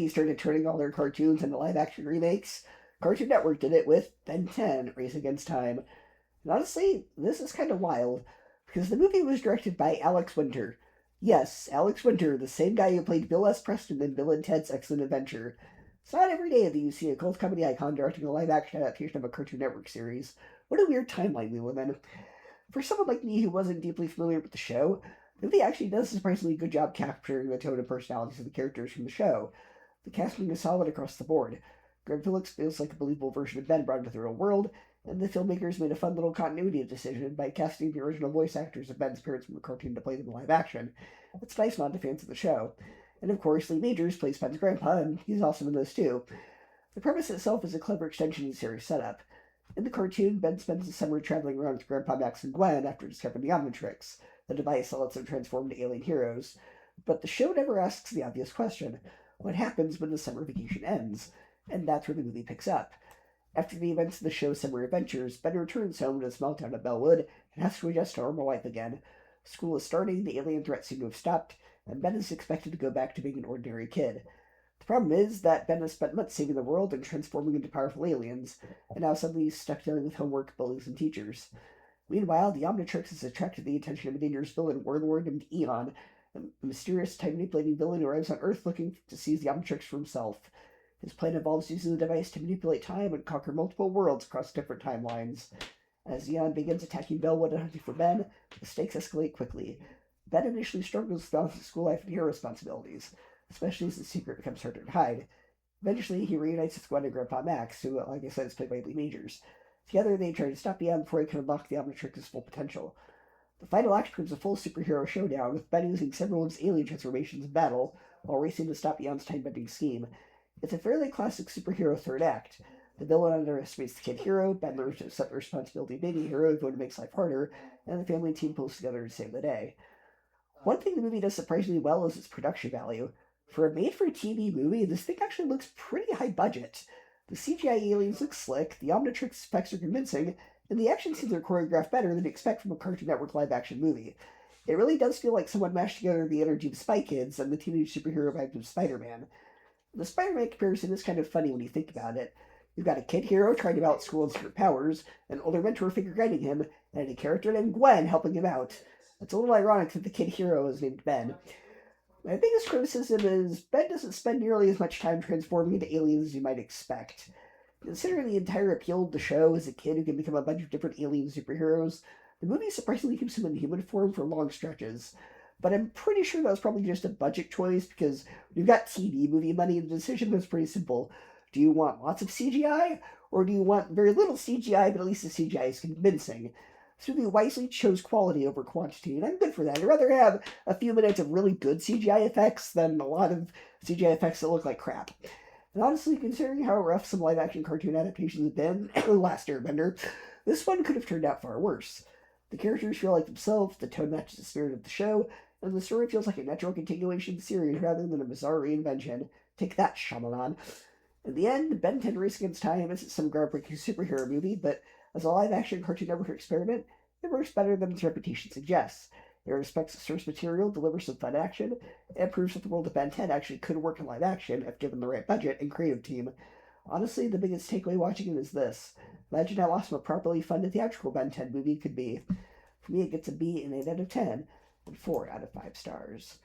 Disney started turning all their cartoons into live-action remakes, Cartoon Network did it with Ben 10, Race Against Time. And honestly, this is kind of wild, because the movie was directed by Alex Winter. Yes, Alex Winter, the same guy who played Bill S. Preston in Bill and Ted's Excellent Adventure. It's not every day that you see a cult comedy icon directing a live-action adaptation of a Cartoon Network series. What a weird timeline we live in. For someone like me who wasn't deeply familiar with the show, the movie actually does a surprisingly good job capturing the tone and personalities of the characters from the show. The casting is solid across the board. Greg Phillips feels like a believable version of Ben brought into the real world, and the filmmakers made a fun little continuity decision by casting the original voice actors of Ben's parents from the cartoon to play them in live action. It's a nice nod to fans of the show. And of course, Lee Majors plays Ben's grandpa, and he's awesome in this too. The premise itself is a clever extension of the series setup. In the cartoon, Ben spends the summer traveling around with Grandpa Max and Gwen after discovering the Omnitrix, the device that lets them transform into alien heroes. But the show never asks the obvious question: what happens when the summer vacation ends? And that's where the movie picks up. After the events of the show's summer adventures, Ben returns home to the small town of Bellwood and has to adjust to normal life again. School is starting, the alien threats seem to have stopped, and Ben is expected to go back to being an ordinary kid. The problem is that Ben has spent months saving the world and transforming into powerful aliens, and now suddenly he's stuck dealing with homework, bullies, and teachers. Meanwhile, the Omnitrix has attracted the attention of a dangerous villain warlord named Eon, a mysterious, time-manipulating villain who arrives on Earth looking to seize the Omnitrix for himself. His plan involves using the device to manipulate time and conquer multiple worlds across different timelines. As Eon begins attacking Bellwood and hunting for Ben, the stakes escalate quickly. Ben initially struggles with balancing school life and hero responsibilities, especially as the secret becomes harder to hide. Eventually, he reunites with Gwen and Grandpa Max, who, like I said, is played by Lee Majors. Together, they try to stop Eon before he can unlock the Omnitrix's full potential. The final act becomes a full superhero showdown, with Ben using several of his alien transformations in battle, while racing to stop Eon's time-bending scheme. It's a fairly classic superhero third act. The villain underestimates the kid hero, Ben learns to accept the responsibility of being a hero even when it makes life harder, and the family team pulls together to save the day. One thing the movie does surprisingly well is its production value. For a made-for-TV movie, this thing actually looks pretty high budget. The CGI aliens look slick, the Omnitrix effects are convincing, and the action scenes are choreographed better than you'd expect from a Cartoon Network live-action movie. It really does feel like someone mashed together the energy of Spy Kids and the teenage superhero vibes of Spider-Man. The Spider-Man comparison is kind of funny when you think about it. You've got a kid hero trying to balance school and secret powers, an older mentor figure guiding him, and a character named Gwen helping him out. It's a little ironic that the kid hero is named Ben. My biggest criticism is Ben doesn't spend nearly as much time transforming into aliens as you might expect. Considering the entire appeal of the show is a kid who can become a bunch of different alien superheroes, the movie surprisingly keeps him in human form for long stretches. But I'm pretty sure that was probably just a budget choice because when you've got TV movie money, the decision was pretty simple. Do you want lots of CGI, or do you want very little CGI, but at least the CGI is convincing? This movie wisely chose quality over quantity, and I'm good for that. I'd rather have a few minutes of really good CGI effects than a lot of CGI effects that look like crap. And honestly, considering how rough some live-action cartoon adaptations have been, Last Airbender, this one could have turned out far worse. The characters feel like themselves, the tone matches the spirit of the show, and the story feels like a natural continuation of the series rather than a bizarre reinvention. Take that, Shyamalan. In the end, Ben 10 Race Against Time isn't some groundbreaking superhero movie, but as a live-action Cartoon Network experiment, it works better than its reputation suggests. It respects the source material, delivers some fun action, and proves that the world of Ben 10 actually could work in live action if given the right budget and creative team. Honestly, the biggest takeaway watching it is this. Imagine how awesome a properly funded theatrical Ben 10 movie could be. For me, it gets a B and 8 out of 10, and 4 out of 5 stars.